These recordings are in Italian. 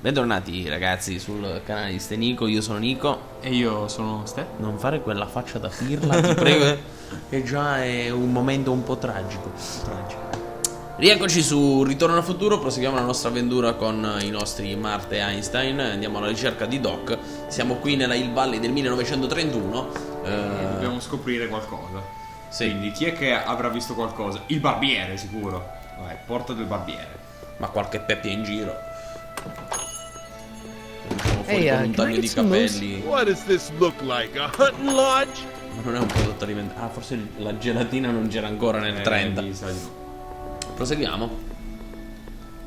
Bentornati ragazzi sul canale di Ste Nico, io sono Nico. E io sono Ste. Non fare quella faccia da pirla, ti prego, che già è un momento un po' tragico. Rieccoci su Ritorno al futuro, proseguiamo la nostra avventura con i nostri Marty e Einstein. Andiamo alla ricerca di Doc. Siamo qui nella Hill Valley del 1931. Dobbiamo scoprire qualcosa. Sì. Quindi chi è che avrà visto qualcosa? Il barbiere, sicuro. Vai, porta del barbiere. Ma qualche peppia in giro. Usciamo fuori Hey, con un can I taglio get di some capelli. What does this look like? A hunting lodge? Ma non è un prodotto alimentare. Ah, forse la gelatina non c'era ancora nel 30. Mi sa di no. Proseguiamo.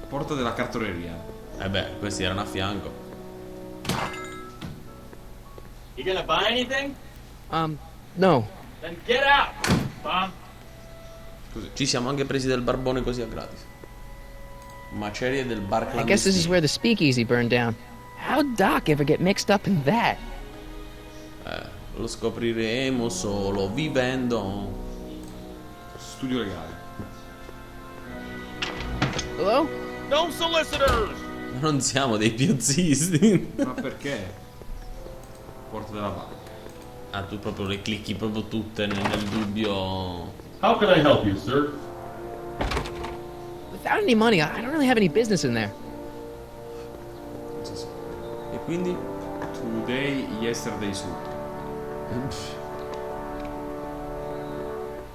Porta della cartoleria. Beh, questi erano a fianco. You gonna buy anything? No. Then get out, Bob. Ci siamo anche presi del barbone così a gratis. Macerie del bar I guess this is clandestino. where the speakeasy burned down. How'd Doc ever get mixed up in that? Lo scopriremo solo vivendo. Studio legale. Hello? No solicitors! Non siamo dei piazzisti. Ma perché? Porta della banca. Ah, tu proprio le clicchi proprio tutte nel dubbio. How can I help you, sir? Without any money, I don't really have any business in there. E quindi? Today, yesterday, su.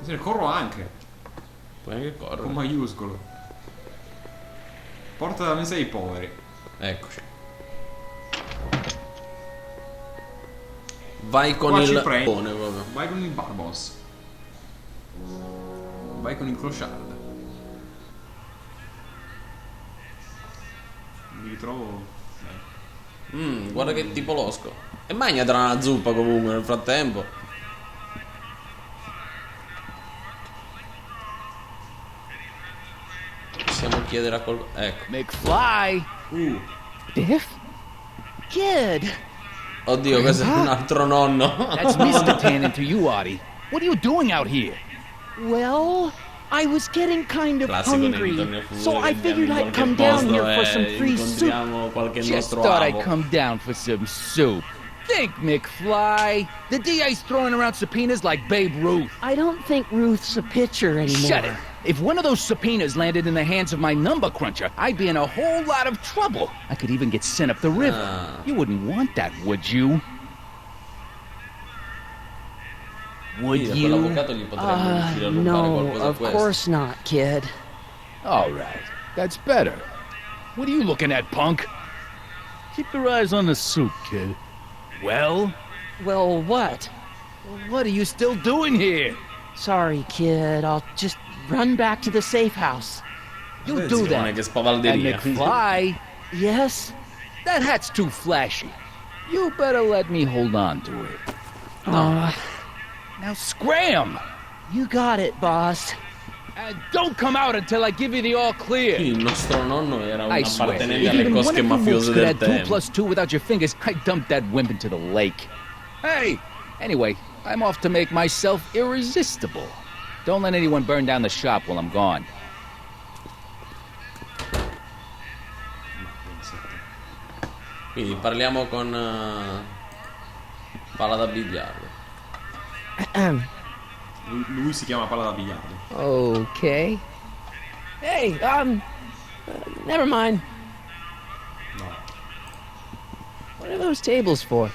Se ne corro anche. Puoi anche Con correre. maiuscolo. Porta della mesa ai poveri. Eccoci. Vai con Qua ci il prendi. proprio. Vai con il barbos. Vai con il clochard. Mi ritrovo. Guarda che tipo losco. E magnatela una zuppa comunque nel frattempo. Possiamo chiedere a qualcuno. Ecco. McFly! Biff? Kid! Oddio, questo è un altro nonno. That's Mr. Tannen to you, Artie. What are you doing out here? Well, I was getting kind of Classico nei hungry, ritorni al futuro. so I che figured andiamo in I'd qualche come down posto here for e some free soup. incontriamo qualche Just nostro thought avo. I'd come down for some soup. Think, McFly. The DA's throwing around subpoenas like Babe Ruth. I don't think Ruth's a pitcher anymore. Shut it. If one of those subpoenas landed in the hands of my number cruncher, I'd be in a whole lot of trouble. I could even get sent up the river. You wouldn't want that, would you? Would Sì, you? quell'avvocato gli potrebbe riuscire a rubare No, qualcosa a of questo. course not, kid. All right, that's better. What are you looking at, punk? Keep your eyes on the soup, kid. Well, Well, what? what are you still doing here? Sorry, kid. I'll just run back to the safe house. You Sì, do non è that. che And spavalderia. McFly, Yes? that hat's too flashy. You better let me hold on to it. Now scram! You got it, boss. And don't come out until I give you the all clear. Il nostro nonno era un I swear, appartenente if alle even one cosche of you mafiose mooks could del add 2 tempo. plus 2 without your fingers, I'd dump that wimp into the lake. Hey, anyway, I'm off to make myself irresistible. Don't let anyone burn down the shop while I'm gone. Quindi parliamo con palla da biliardo. Lui si chiama palla da biliardo. Okay. Hey, never mind. No. What are those tables for?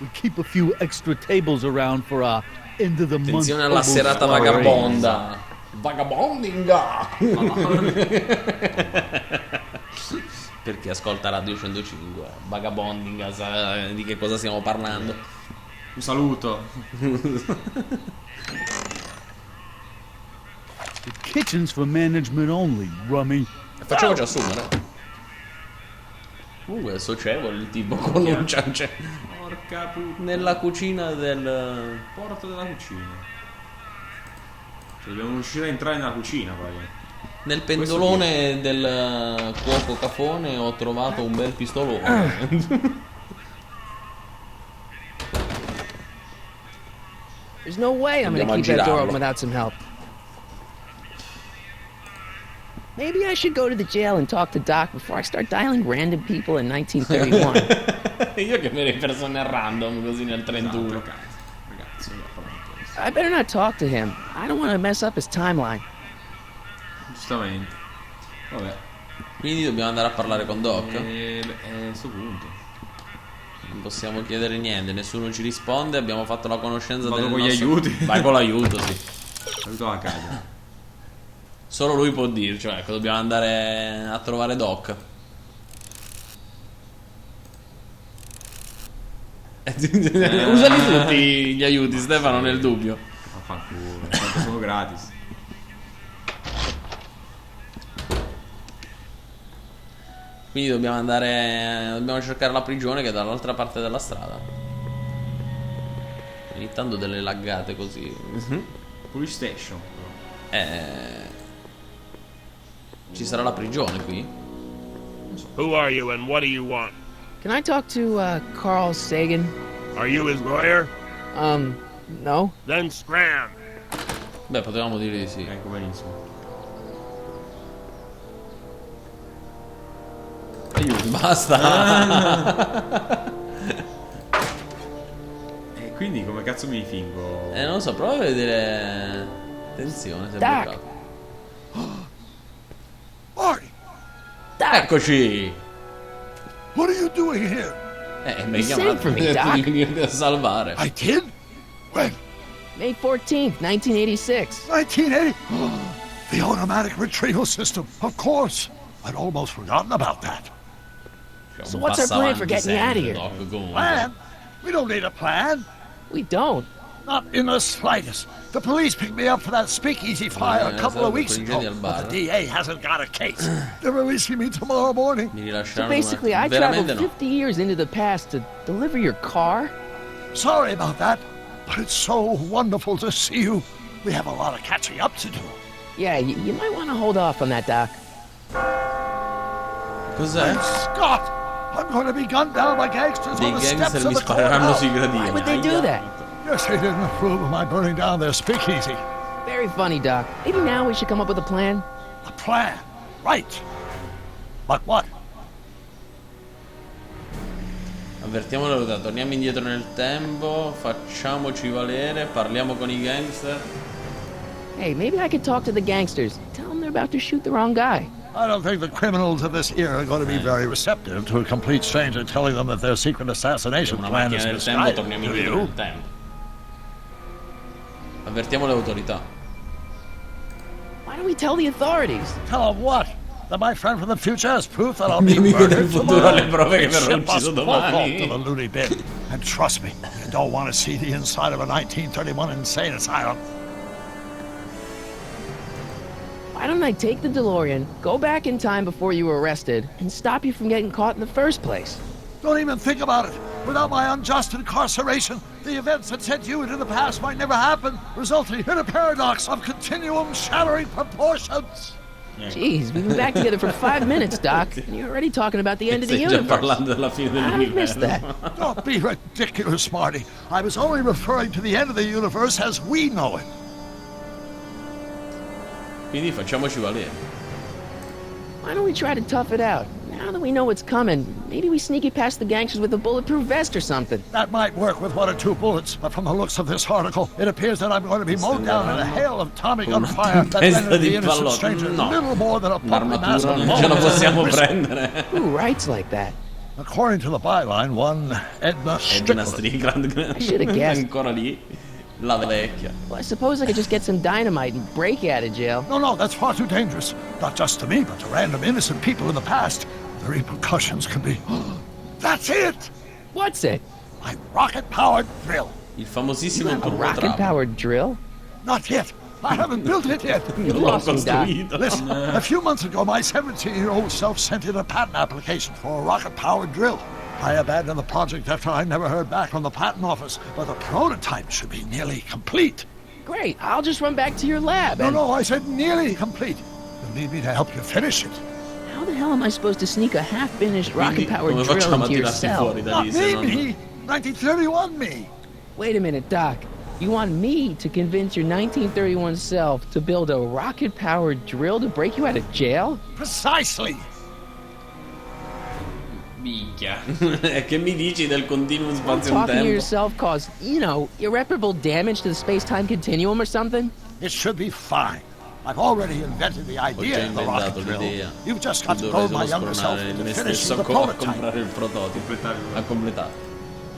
We keep a few extra tables around for our end of the month. Attenzione alla serata vagabonda. Vagabondinga. Per chi ascolta Radio 105, vagabondinga, sa di che cosa stiamo parlando. Un saluto. The kitchen's for management only, rummy. Facciamoci assumere. È socievole il tipo con un ciance. Porca puttana. Nella cucina del. Porta della cucina. Cioè, dobbiamo riuscire a entrare nella cucina, praticamente. Nel pendolone del cuoco cafone ho trovato un bel pistolone. There's no way I'm Andiamo gonna a keep that door girarlo. open without some help. Maybe I should go to the jail and talk to Doc before I start dialing random people in 1931. Io chiamerei persone random così nel 31. Ragazzi, I better not talk to him. I don't want to mess up his timeline. giustamente. Vabbè. Quindi dobbiamo andare a parlare con Doc. A sto punto. Non possiamo chiedere niente, nessuno ci risponde. Abbiamo fatto la conoscenza Vado del con gli nostro... aiuti. Vai con l'aiuto, sì. Aiuto alla casa. Solo lui può dirci, ecco, dobbiamo andare a trovare Doc. Usali tutti gli aiuti, Stefano, nel dubbio. Vaffanculo, tanto sono gratis. Quindi dobbiamo andare. Dobbiamo cercare la prigione che è dall'altra parte della strada. Ogni tanto delle laggate così. Police station. Ci sarà la prigione qui? Who are you and what do you want? Can I talk to Carl Sagan? Are you his lawyer? No. Then scram. Beh, potevamo dire di sì. Ecco, benissimo. Basta. E quindi come cazzo mi fingo? Non lo so, prova a vedere. Attenzione, se è Doc. bloccato. Marty, Eccoci! what are you doing here? Mi hai You chiamato saved for me, mi hai detto Doc. di venirti a salvare. I did? When? May 14th, 1986. 1980? The automatic retrieval system, of course. I'd almost forgotten about that. Cioè, So un what's our passo plan for avanti getting you out of sempre, here? Doc, comunque. Plan? We don't need a plan. We don't. Not in the slightest. The police picked me up for that speakeasy fire a couple of weeks ago, but the DA hasn't got a case. They're releasing me tomorrow morning. Mi So rilasceranno basically, I veramente traveled no. 50 years into the past to deliver your car? Sorry about that, but it's so wonderful to see you. We have a lot of catching up to do. Yeah, you might want to hold off on that, Doc. Cos'è? Scott, I'm going to be gunned down by gangsters Dei on the steps gangster of mi the spareranno courthouse. sui Why gradini. would they do that? Yes, they didn't approve of my burning down their speakeasy. Very funny, Doc. Maybe now we should come up with a plan. A plan, right? But what? Avvertiamo la ruota, torniamo indietro nel tempo, facciamoci valere, parliamo con i gangster. Hey, maybe I could talk to the gangsters. Tell them they're about to shoot the wrong guy. I don't think the criminals of this era are going to be very receptive to a complete stranger telling them that their secret assassination Una plan macchina is del tempo, misguided. torniamo Do indietro you? nel tempo. Avvertiamo le autorità. Why don't we tell the authorities? Tell them what? That my friend from the future has proof that I'll be Mio amico del murdered futuro ha le tomorrow? prove che verrò Ship must ucciso pull off domani. to the loony bin. And trust me, you don't want to see the inside of a 1931 insane asylum. Why don't I take the DeLorean, go back in time before you were arrested, and stop you from getting caught in the first place? Don't even think about it. Without my unjust incarceration, the events that sent you into the past might never happen, resulting in a paradox of continuum shattering proportions. Jeez, we've been back together for 5 minutes, Doc, and you're already talking about the end of the Stai già universe. parlando della fine I missed dell'universo. that. Don't be ridiculous, Marty. I was only referring to the end of the universe as we know it. Quindi facciamoci valere. Why don't we try to tough it out? Now that we know what's coming, maybe we sneak it past the gangsters with a bulletproof vest or something. That might work with 1 or 2 bullets, but from the looks of this article, it appears that I'm going to be mowed down in a hail of Tommy gunfire that tempesta rendered di the innocent pallotto. stranger No. little more than a puppy mass Un'armatura of non ce la bones possiamo and whiskey. prendere. Who writes like that? According to the byline, one Edna Edna Strickland. Strickland. I should've guessed. Ancora lì. La vecchia. Well, I suppose I could just get some dynamite and break you out of jail. No, that's far too dangerous. Not just to me, but to random innocent people in the past. The repercussions could be... That's it! What's it? My rocket-powered drill. Il famosissimo A turbo trap. rocket-powered drill? Not yet. I haven't built it yet. You L'ho lost me, Doc. costruito. Listen, a few months ago, my 17-year-old self sent in a patent application for a rocket-powered drill. I abandoned the project after I never heard back from the patent office, but the prototype should be nearly complete. Great, I'll just run back to your lab No, and... no, I said nearly complete. You'll need me to help you finish it. How the hell am I supposed to sneak a half-finished Quindi, rocket-powered come drill facciamo a into your tirarti cell? fuori da Not lì me, se non... me. 1931 me. Wait a minute, Doc. You want me to convince your 1931 self to build a rocket-powered drill to break you out of jail? Precisely. Minchia. Che mi dici del continuum Talking to spazio-tempo? yourself cause, irreparable damage to the space-time continuum or something? It should be fine. I've already invented the idea of the rocket drill. You've just got to goad my younger self into finishing the a prototype. comprare il prototipo, a completare.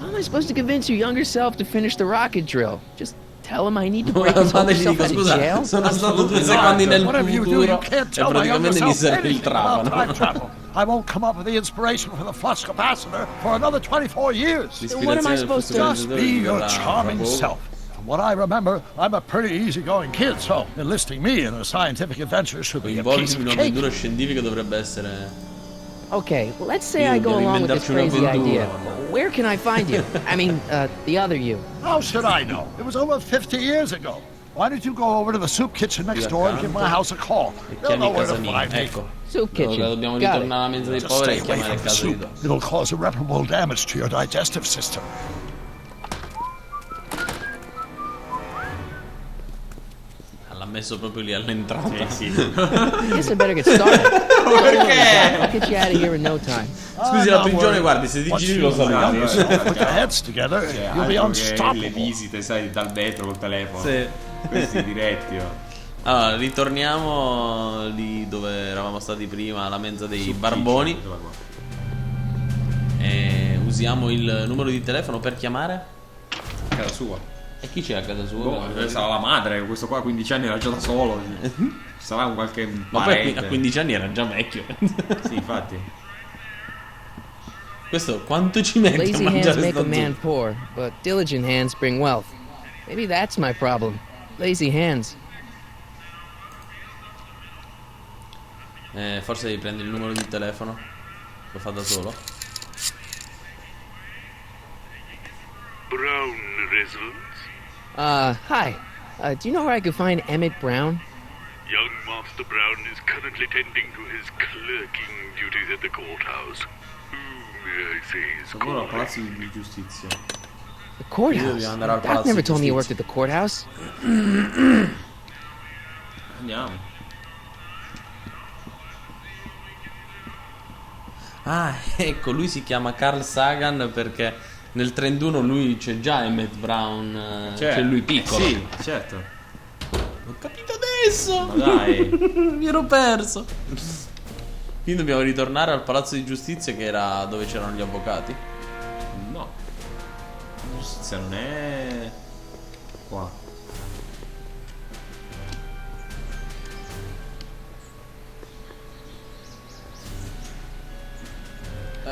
How am I supposed to convince your younger self to finish the rocket drill? Just tell him I need to break his Ma older gli self dico, out of scusa, jail? sono stato 2 secondi nel Whatever you do, you futuro can't e tell my younger praticamente mi self serve il anything about time trapano. travel. I won't come up with the inspiration for the flux capacitor for another 24 years. What am I supposed to Just be your charming self. From what I remember, I'm a pretty easygoing kid, so enlisting me in a scientific adventure should be a piece Coinvolgimi in of cake. un'avventura scientifica dovrebbe essere... Okay, let's say Io I go devo along with this inventarci crazy un'avventura. idea. Where can I find you? I mean, the other you. How should I know? It was over 50 years ago. Why don't you go over to the soup kitchen next door and give my house a call? E They'll know chiami where casa to mia, find me. ecco. Soup Allora, kitchen. dobbiamo Got ritornare it. alla mensa dei Just poveri stay e away chiamare from the casa di soup. Ritorno. It'll cause irreparable damage to your digestive system. L'ha messo proprio lì all'entrata. Sì. Guess I better get started. Perché? I'll get you out of here in no time. Scusi, la prigione, guardi, se ti Once giri you lo salutiamo. put your heads together, you'll be Altro che le unstoppable. visite, sai, dal vetro col telefono. Sì. Questi diretti, oh. Allora, ritorniamo lì dove eravamo stati prima, alla mensa dei barboni. Eccola qua. E usiamo il numero di telefono per chiamare. A casa sua. E chi c'è a casa sua? Boh, sarà la madre, questo qua a 15 anni era già da solo. Ci sarà un qualche Ma poi parente. a 15 anni era già vecchio. Sì, infatti. Questo quanto ci mette a Lazy hands mangiare make sto a man zucchero? poor, but diligent hands bring wealth. Maybe that's my problem. Lazy hands. Forse devi prendere il numero di telefono. Lo fa da solo. Brown residence? Hi. Do you know where I could find Emmett Brown? Young Master Brown is currently tending to his clerking duties at the courthouse. Who may I say is Lavora al calling? palazzo di giustizia. The courthouse? dobbiamo andare al Doc palazzo never di told me you worked giustizia. at the courthouse. Andiamo. Ah, ecco, lui si chiama Carl Sagan perché nel 31 lui c'è già Emmett Brown, c'è lui piccolo. Sì, certo. Ho capito adesso. Ma dai. Mi ero perso. Quindi dobbiamo ritornare al palazzo di giustizia che era dove c'erano gli avvocati. No. La giustizia non è qua.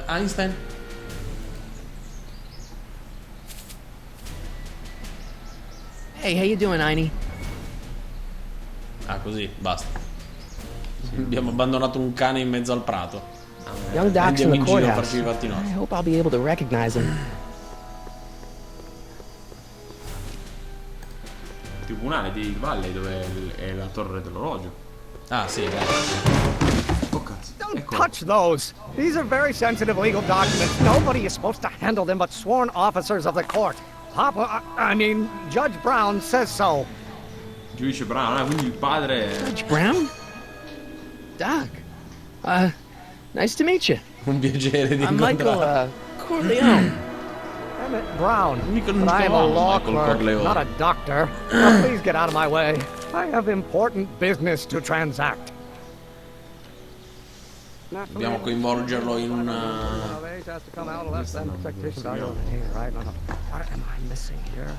Einstein? Hey, how you doing, Einie? Ah, così, basta. Abbiamo abbandonato un cane in mezzo al prato. Young Doc's Andiamo in the in giro a courthouse. farci i fatti I nostri. hope I'll be able to recognize him. Tribunale di Valley dove è la torre dell'orologio. Ah, sì, Oh cazzo. Don't Ecco. touch those. These are very sensitive legal documents. Nobody is supposed to handle them but sworn officers of the court. Papa, I mean, Judge Brown says so. Giudice Brown, quindi il padre. Judge Brown? Doc. Nice to meet you. un piacere di I'm Michael, incontrare. Corleone. Emmett Brown. Michael But I am a law Michael clerk, Corleone. not a doctor. Now, please get out of my way. I have important business to transact. Dobbiamo coinvolgerlo in una... Has to come out of less than expectation value. Hey, right, no. What am I missing here?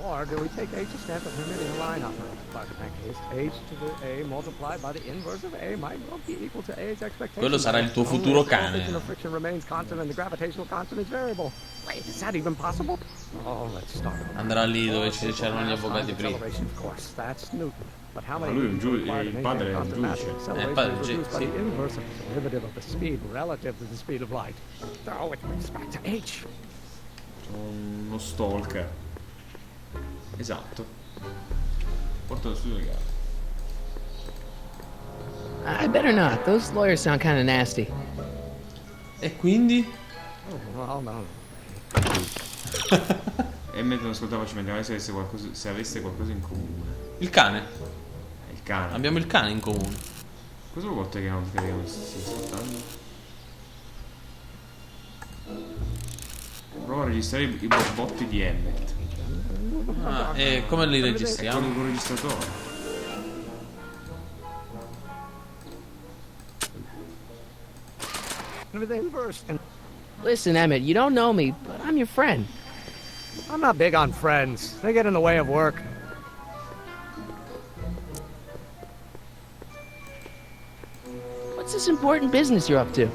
Or do we take H to stand for permitting a line operator? But in that case, H to the A multiplied by the inverse of A might well be equal to A's expectation. Quello sarà il tuo futuro cane. The friction remains constant and the gravitational constant is variable. Wait, is that even possible? Oh, let's start. Andrà lì dove c'erano gli avvocati prima. Acceleration, of course, that's Newton. But how many lui è un newtons required to il maintain padre è un constant mass? giudice. Acceleration padre, is reduced by sì. the inverse of the derivative of the speed relative to the speed of light. Oh, it brings back to H. Uno stalker. Esatto. Porta lo studio legale. I better not. Those lawyers sound kind of nasty. E quindi? Oh, well, no. E mentre non ascoltava ci metteva se avesse qualcosa in comune. Il cane. Il cane. Abbiamo il cane in comune. Cosa vuol dire che non stia ascoltando? Prova a registrare i borbotti di Emmet. Ah, e come li registriamo? Con un registratore. Listen, Emmett, you don't know me, but I'm your friend. I'm not big on friends. They get in the way of work. What's this important business you're up to?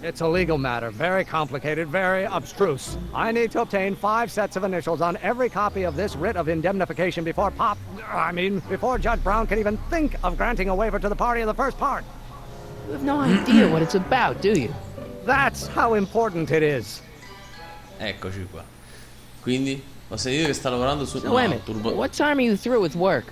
It's a legal matter, very complicated, very abstruse. I need to obtain 5 sets of initials on every copy of this writ of indemnification before before Judge Brown can even think of granting a waiver to the party of the first part. You have no idea what it's about, do you? That's how important it is. Eccoci qua. Quindi ho sentito che sta lavorando su So, Emmett, what time are you through with work?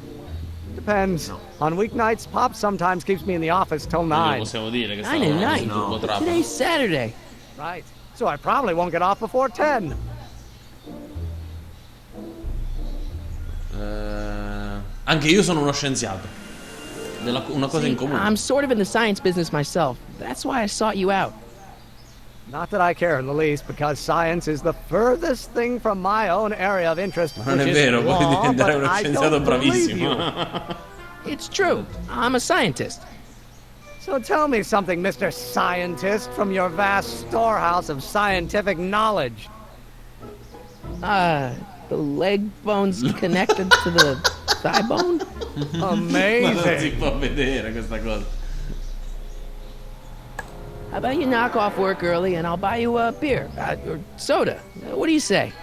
Depends. On weeknights, Pop sometimes keeps me in the office till 9. Possiamo dire che sta 9 at lavorando night. su turbo trapano. Today's Saturday. Right. So I probably won't get off before 10. Anche io sono uno scienziato. Una cosa in comune. I'm sort of in the science business myself. That's why I sought you out. Not that I care in the least, because science is the furthest thing from my own area of interest. Non è vero, puoi diventare uno scienziato bravissimo. It's true. I'm a scientist. So tell me something, Mr. Scientist, from your vast storehouse of scientific knowledge. The leg bone's connected to the thigh bone? Amazing. Non si può vedere questa cosa. How about you knock off work early and I'll buy you a beer or soda? What do you say?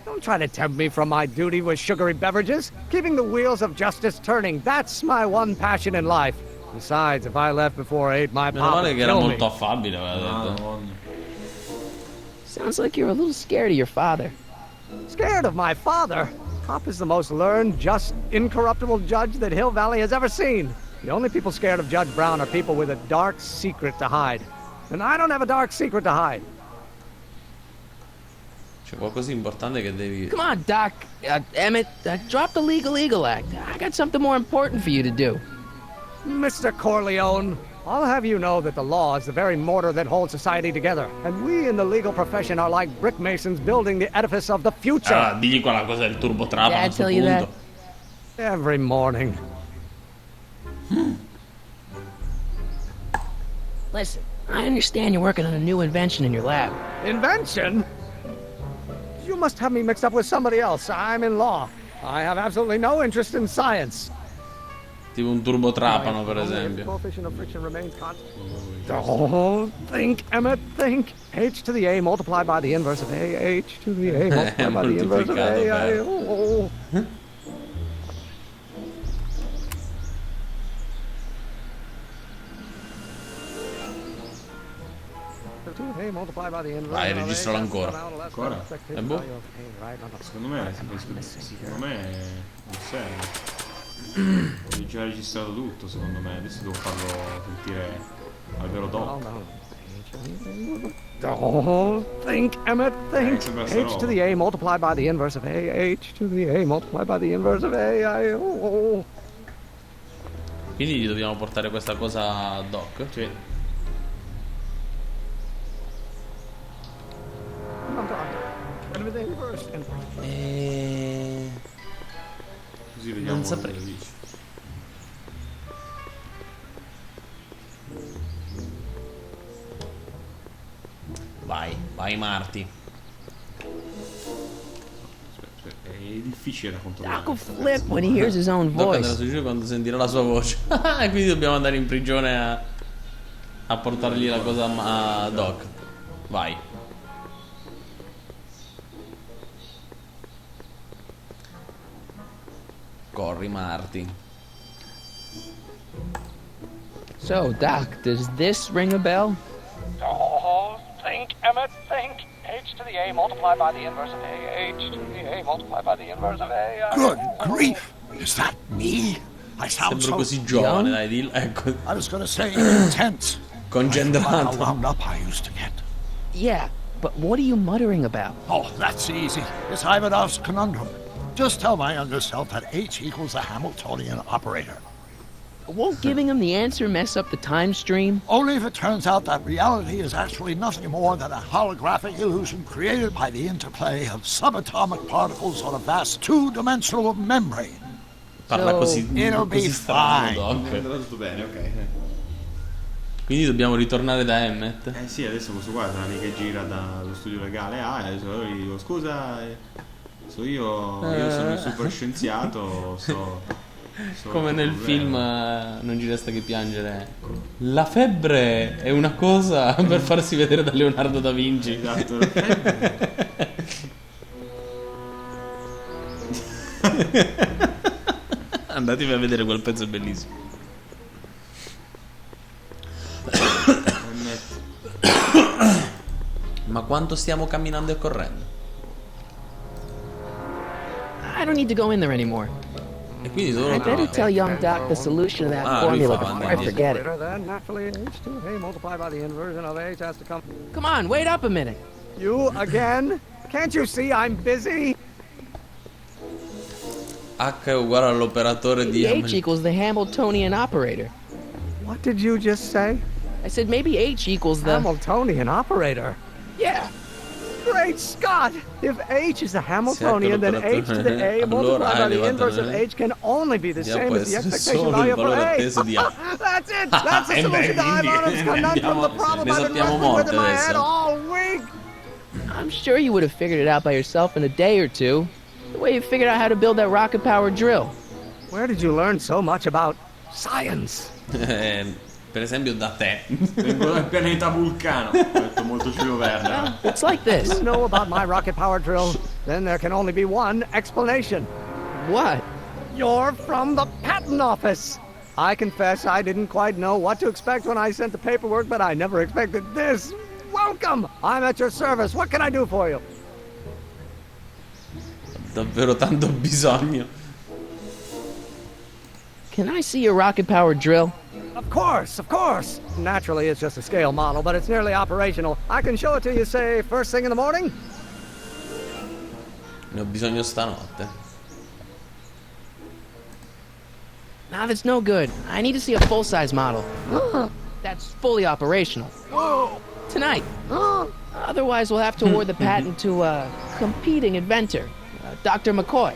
Don't try to tempt me from my duty with sugary beverages. Keeping the wheels of justice turning, that's my one passion in life. Besides, if I left before 8, my Meno pop male would che era kill molto me. affabile, aveva detto. Sounds like you're a little scared of your father. Scared of my father? Pop is the most learned, just, incorruptible judge that Hill Valley has ever seen. The only people scared of Judge Brown are people with a dark secret to hide. And I don't have a dark secret to hide. C'è qualcosa di importante che devi... Come on, Doc. Emmett, drop the Legal Eagle Act. I got something more important for you to do. Mr. Corleone, I'll have you know that the law is the very mortar that holds society together. And we in the legal profession are like brick masons building the edifice of the future. Allora, digli quella cosa del turbo trapano a Dad questo tell you punto. that? Every morning. Listen, I understand you're working on a new invention in your lab. Invention? You must have me mixed up with somebody else. I'm in law. I have absolutely no interest in science. Tipo un turbo trapano, per esempio. Coefficient of friction remains constant. Oh, think, Emmett, think. H to the A multiplied by the inverse of A. H to the A multiplied by the inverse of A. Oh. Vai, registralo ancora. Ancora? E boh. Secondo me non serve. Ho già registrato tutto, secondo me. Adesso devo farlo sentire al vero doc. Oh, think, Emmett, think. H to the A multiplied by the inverse of A. H to the A multiplied by the inverse of A. Oh. Quindi gli dobbiamo portare questa cosa a Doc? Sì. Così vediamo. Non saprei. Cosa dici. Vai Marty. Aspetta, è difficile da controllare. Doc will flip when he hears his own Doc andrà voice. su giù quando sentirà la sua voce. E quindi dobbiamo andare in prigione a portargli la cosa a Doc. Vai. Corri Marty. So, Doc, does this ring a bell? Oh, think, Emmett, think. H to the A multiplied by the inverse of A. H to the A multiplied by the inverse of A. Good grief! Is that me? I sound Sembro so così giovane, dai, dillo. Ecco, I was going to say intense. congenerato. How wound up I used to get. Yeah, But what are you muttering about? Oh, that's easy. It's Ivanov's conundrum. Just tell my younger self that H equals the Hamiltonian operator. Won't giving him the answer mess up the time stream? Only if it turns out that reality is actually nothing more than a holographic illusion created by the interplay of subatomic particles on a vast two-dimensional membrane. Parla così, it'll be così strano, fine. Doc. Andrà tutto bene, ok. Quindi dobbiamo ritornare da Emmet. Eh sì, adesso questo qua sarà lì che gira dallo studio legale A e allora gli dico scusa, io sono il super scienziato, come nel film Non ci resta che piangere. La febbre è una cosa per farsi vedere da Leonardo da Vinci. Esatto, la febbre. Andatevi a vedere quel pezzo, è bellissimo. Ma quanto stiamo camminando e correndo? I don't need to go in there anymore. E quindi dove I better tell young Doc the solution to that formula before I forget it. Then naturally H2A multiplied by the inversion of H has to come. Come on, wait up a minute. You again? Can't you see I'm busy? H è uguale all'operatore di Maybe H equals the Hamiltonian operator. What did you just say? I said maybe H equals the... Hamiltonian operator? Yeah. Great Scott! If H is a Hamiltonian, then H to the A multiplied by the inverse of H can only be the same as the expectation value for A. That's it! That's the solution to Ivanov's conundrum, the problem I've been wrestling with in my head all week! I'm sure you would have figured it out by yourself in a day or two. The way you figured out how to build that rocket-powered drill. Where did you learn so much about science? Per esempio da te. Vengo dal pianeta Vulcano. Ho detto molto Giulio Verne. It's like this. You know about my rocket-powered drill? Then there can only be one explanation. What? You're from the patent office. I confess I didn't quite know what to expect when I sent the paperwork, but I never expected this. Welcome! I'm at your service. What can I do for you? Davvero tanto bisogno. Can I see your rocket-powered drill? Of course, of course. Naturally, it's just a scale model, but it's nearly operational. I can show it to you, say, first thing in the morning. Ne ho bisogno stanotte. Nah, that's no good. I need to see a full-size model. That's fully operational. Tonight. Otherwise, we'll have to award the patent to a competing inventor, Dr. McCoy.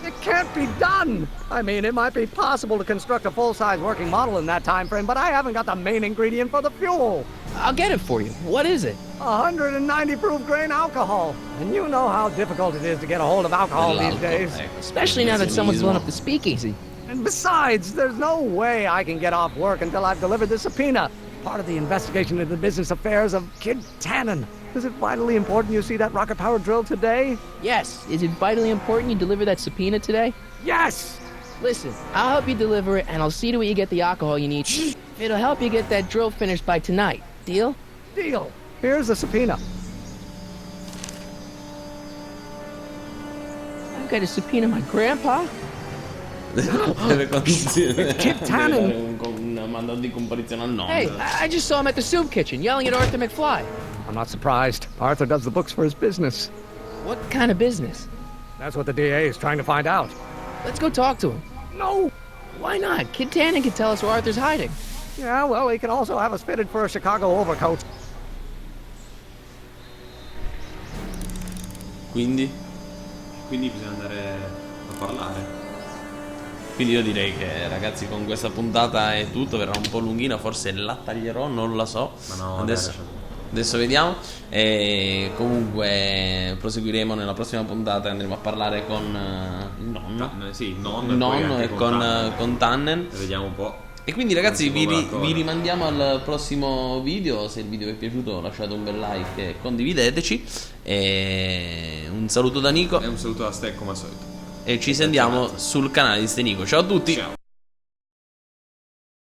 It can't be done! I mean, it might be possible to construct a full-size working model in that time frame, but I haven't got the main ingredient for the fuel. I'll get it for you. What is it? 190 proof grain alcohol. And you know how difficult it is to get a hold of alcohol these days. Especially now that someone's blown up the speakeasy. And besides, there's no way I can get off work until I've delivered the subpoena. Part of the investigation into the business affairs of Kid Tannen. Is it vitally important you see that rocket-powered drill today? Yes. Is it vitally important you deliver that subpoena today? Yes! Listen, I'll help you deliver it, and I'll see to it you get the alcohol you need. It'll help you get that drill finished by tonight. Deal? Deal. Here's the subpoena. I've got to subpoena my grandpa? Kid Tannen. Un mandato di comparizione al nonno. Hey, I just saw him at the soup kitchen yelling at Arthur McFly. I'm not surprised. Arthur does the books for his business. What kind of business? That's what the DA is trying to find out. Let's go talk to him. No! Why not? Kid Tannen can tell us where Arthur's hiding. Yeah, well, he can also have us fitted for a Chicago overcoat. Quindi bisogna andare a parlare. Quindi io direi che, ragazzi, con questa puntata è tutto. Verrà un po' lunghina, forse la taglierò, non la so. Ma no, adesso vediamo. E comunque proseguiremo nella prossima puntata e andremo a parlare con il nonno. Sì, il nonno e con Tannen. Vediamo un po'. E quindi, ragazzi, vi rimandiamo al prossimo video. Se il video vi è piaciuto, lasciate un bel like e condivideteci. E un saluto da Nico. E un saluto da Ste, come al solito. E ci sentiamo sul canale di Ste Nico. Ciao a tutti. Ciao.